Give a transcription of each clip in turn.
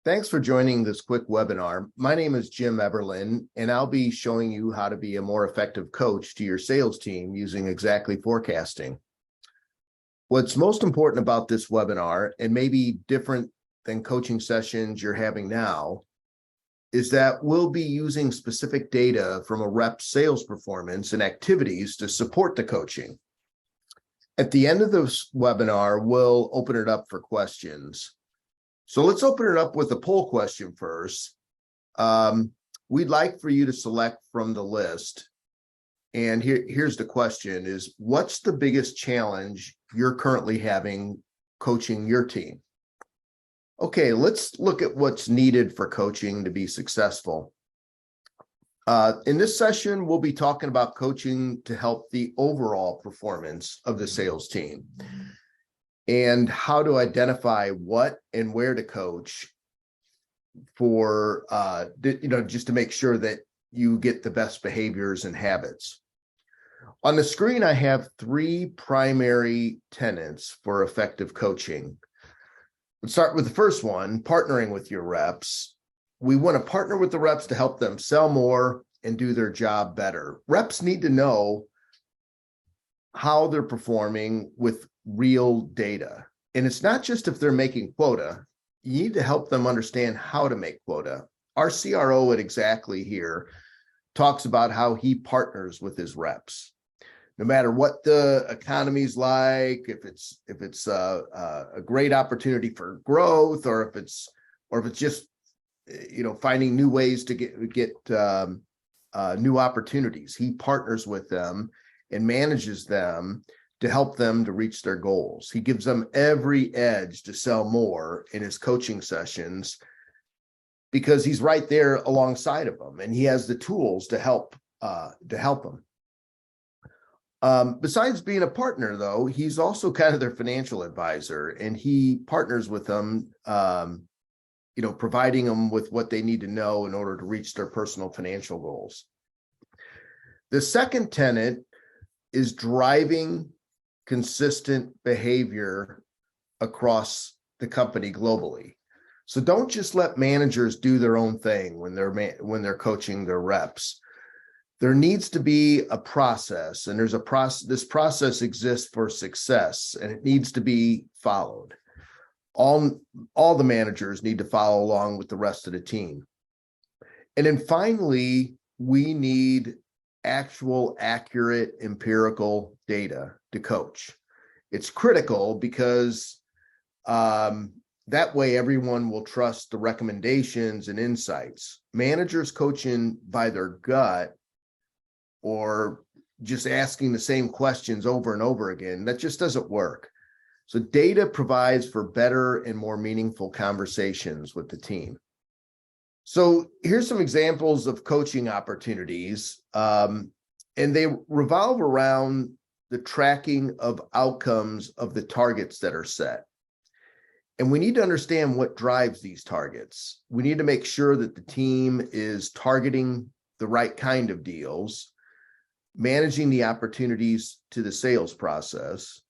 Thanks for joining this quick webinar. My name is Jim Everlin, and I'll be showing you how to be a more effective coach to your sales team using Xactly Forecasting. What's most important about this webinar, and maybe different than coaching sessions you're having now, is that we'll be using specific data from a rep's sales performance and activities to support the coaching. At the end of this webinar, we'll open it up for questions. So let's open it up with a poll question first. We'd like for you to select from the list. And here's the question is, what's the biggest challenge you're currently having coaching your team? Okay, let's look at what's needed for coaching to be successful. In this session, we'll be talking about coaching to help the overall performance of the sales team, and how to identify what and where to coach for, just to make sure that you get the best behaviors and habits. On the screen, I have three primary tenets for effective coaching. Let's start with the first one, partnering with your reps. We want to partner with the reps to help them sell more and do their job better. Reps need to know how they're performing with real data. And it's not just if they're making quota, you need to help them understand how to make quota. Our CRO at Xactly here talks about how he partners with his reps. No matter what the economy's like, if it's a great opportunity for growth, or if it's just finding new ways to get new opportunities, he partners with them and manages them to help them to reach their goals. He gives them every edge to sell more in his coaching sessions because he's right there alongside of them, and he has the tools to help them. Besides being a partner, though, he's also kind of their financial advisor, and he partners with them, providing them with what they need to know in order to reach their personal financial goals. The second tenet is driving consistent behavior across the company globally. So don't just let managers do their own thing when they're coaching their reps. There needs to be a process, and this process exists for success, and it needs to be followed. All the managers need to follow along with the rest of the team. And then finally, we need actual, accurate, empirical data to coach. It's critical because that way everyone will trust the recommendations and insights. Managers coaching by their gut or just asking the same questions over and over again, that just doesn't work. So data provides for better and more meaningful conversations with the team. So here's some examples of coaching opportunities, and they revolve around the tracking of outcomes of the targets that are set. And we need to understand what drives these targets. We need to make sure that the team is targeting the right kind of deals, managing the opportunities to the sales process,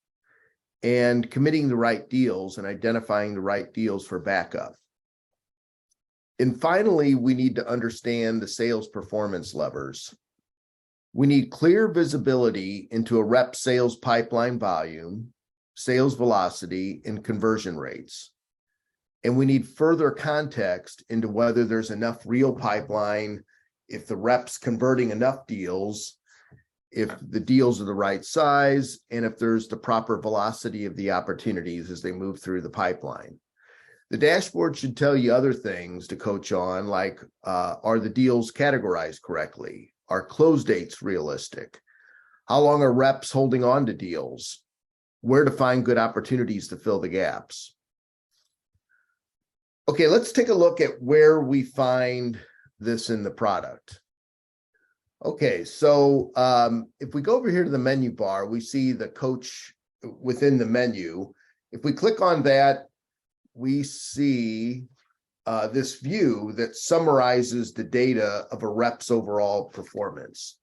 and committing the right deals and identifying the right deals for backup. And finally, we need to understand the sales performance levers. We need clear visibility into a rep sales pipeline volume, sales velocity, and conversion rates. And we need further context into whether there's enough real pipeline, if the rep's converting enough deals, if the deals are the right size, and if there's the proper velocity of the opportunities as they move through the pipeline. The dashboard should tell you other things to coach on, like are the deals categorized correctly? Are close dates realistic? How long are reps holding on to deals? Where to find good opportunities to fill the gaps? Okay, let's take a look at where we find this in the product. Okay, so if we go over here to the menu bar, we see the coach within the menu. If we click on that, we see this view that summarizes the data of a rep's overall performance.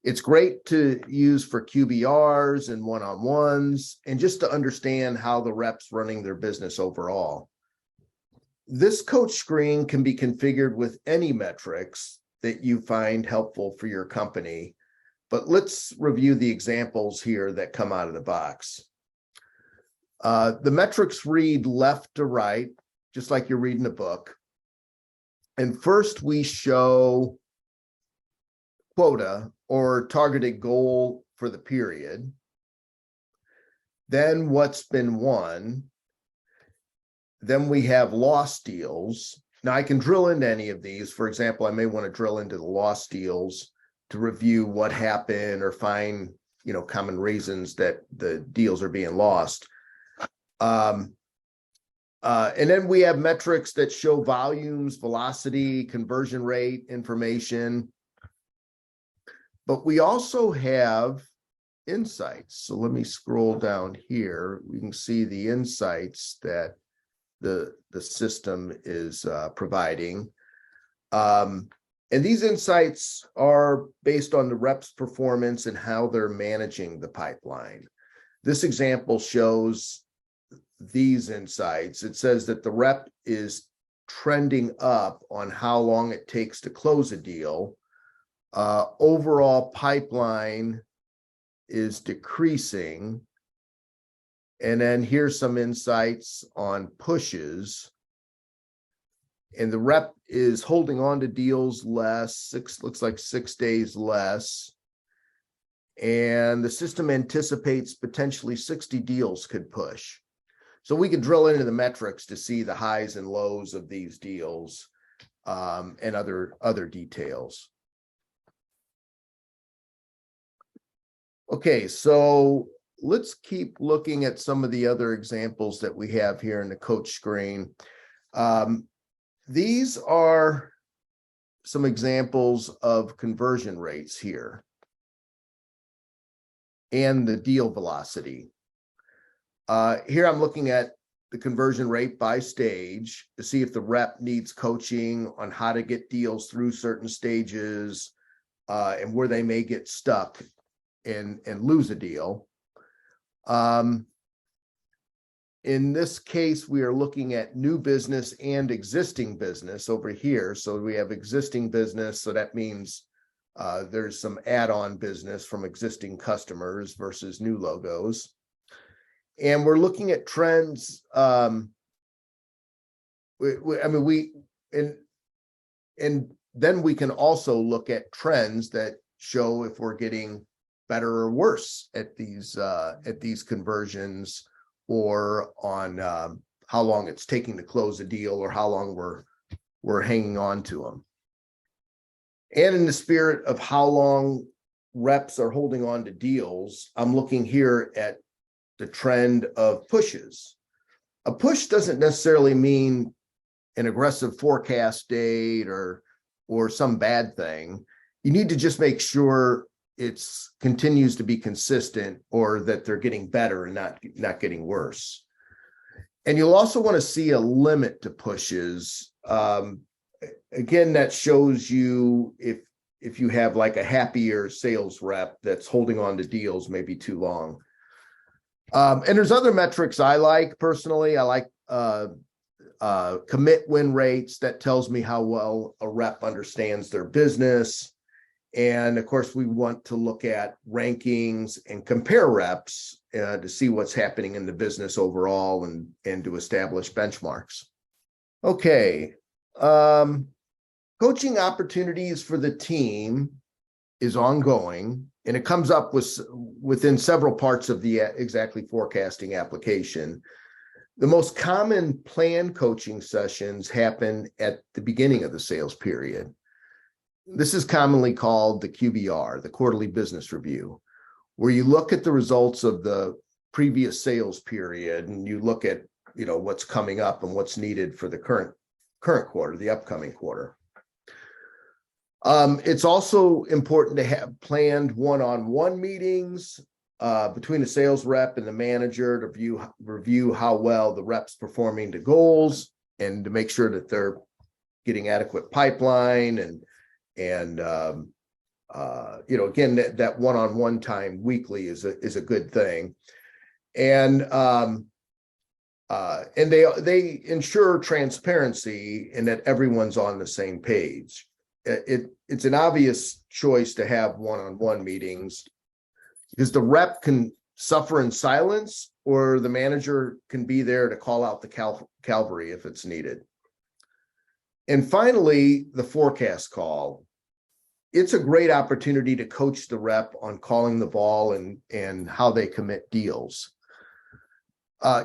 It's great to use for QBRs and one-on-ones, and just to understand how the rep's running their business overall. This coach screen can be configured with any metrics that you find helpful for your company, but let's review the examples here that come out of the box. The metrics read left to right, just like you're reading a book. And first we show quota or targeted goal for the period, then what's been won, then we have lost deals. Now I can drill into any of these. For example, I may want to drill into the lost deals to review what happened or find, common reasons that the deals are being lost. And then we have metrics that show volumes, velocity, conversion rate information. But we also have insights. So let me scroll down here. We can see the insights that the system is providing. And these insights are based on the rep's performance and how they're managing the pipeline. This example shows these insights. It says that the rep is trending up on how long it takes to close a deal. Overall pipeline is decreasing. And then here's some insights on pushes. And the rep is holding on to deals less, looks like 6 days less. And the system anticipates potentially 60 deals could push. So we could drill into the metrics to see the highs and lows of these deals and other details. Okay, so let's keep looking at some of the other examples that we have here in the coach screen. These are some examples of conversion rates here and the deal velocity. Here I'm looking at the conversion rate by stage to see if the rep needs coaching on how to get deals through certain stages and where they may get stuck and lose a deal. In this case, we are looking at new business and existing business over here. So we have existing business. So that means there's some add-on business from existing customers versus new logos. And we're looking at trends. And then we can also look at trends that show if we're getting better or worse at these conversions, or on how long it's taking to close a deal, or how long we're hanging on to them. And in the spirit of how long reps are holding on to deals, I'm looking here at the trend of pushes. A push doesn't necessarily mean an aggressive forecast date or some bad thing. You need to just make sure it's continues to be consistent, or that they're getting better and not getting worse. And you'll also want to see a limit to pushes. Again, that shows you if you have like a happier sales rep that's holding on to deals maybe too long. And there's other metrics I like personally. I like commit win rates. That tells me how well a rep understands their business. And of course, we want to look at rankings and compare reps to see what's happening in the business overall and to establish benchmarks. Okay. Coaching opportunities for the team is ongoing, and it comes up within several parts of the Xactly Forecasting application. The most common planned coaching sessions happen at the beginning of the sales period. This is commonly called the QBR, the quarterly business review, where you look at the results of the previous sales period and you look at, what's coming up and what's needed for the current quarter, the upcoming quarter. It's also important to have planned one-on-one meetings between the sales rep and the manager to review how well the rep's performing to goals and to make sure that they're getting adequate pipeline and again, that one-on-one time weekly is a good thing. And And they ensure transparency and that everyone's on the same page. It's an obvious choice to have one-on-one meetings because the rep can suffer in silence, or the manager can be there to call out the cavalry if it's needed. And finally, the forecast call. It's a great opportunity to coach the rep on calling the ball and how they commit deals.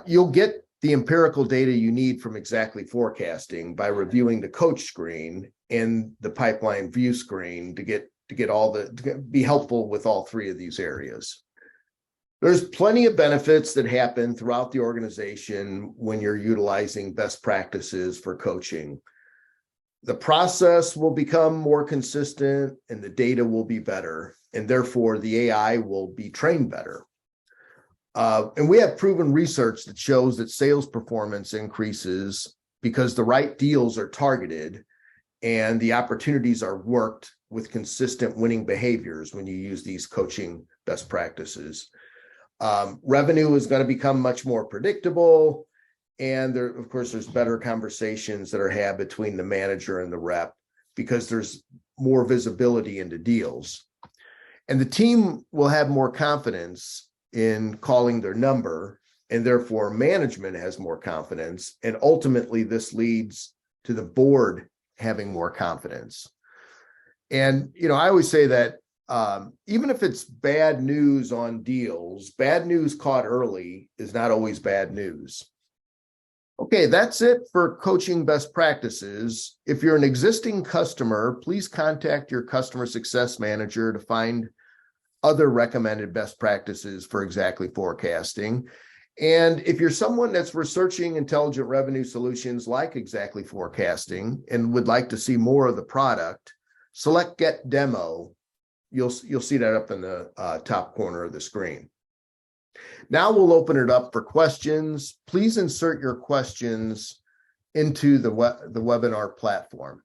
You'll get the empirical data you need from Xactly Forecasting by reviewing the coach screen and the pipeline view screen to be helpful with all three of these areas. There's plenty of benefits that happen throughout the organization when you're utilizing best practices for coaching. The process will become more consistent and the data will be better, and therefore the AI will be trained better. And we have proven research that shows that sales performance increases because the right deals are targeted and the opportunities are worked with consistent winning behaviors when you use these coaching best practices. Revenue is going to become much more predictable. And there, of course, there's better conversations that are had between the manager and the rep because there's more visibility into deals. And the team will have more confidence in calling their number, and therefore management has more confidence. And ultimately, this leads to the board having more confidence. And, I always say that even if it's bad news on deals, bad news caught early is not always bad news. Okay, that's it for coaching best practices. If you're an existing customer, please contact your customer success manager to find other recommended best practices for Xactly Forecasting. And if you're someone that's researching intelligent revenue solutions like Xactly Forecasting and would like to see more of the product, select Get Demo. You'll see that up in the top corner of the screen. Now we'll open it up for questions. Please insert your questions into the webinar platform.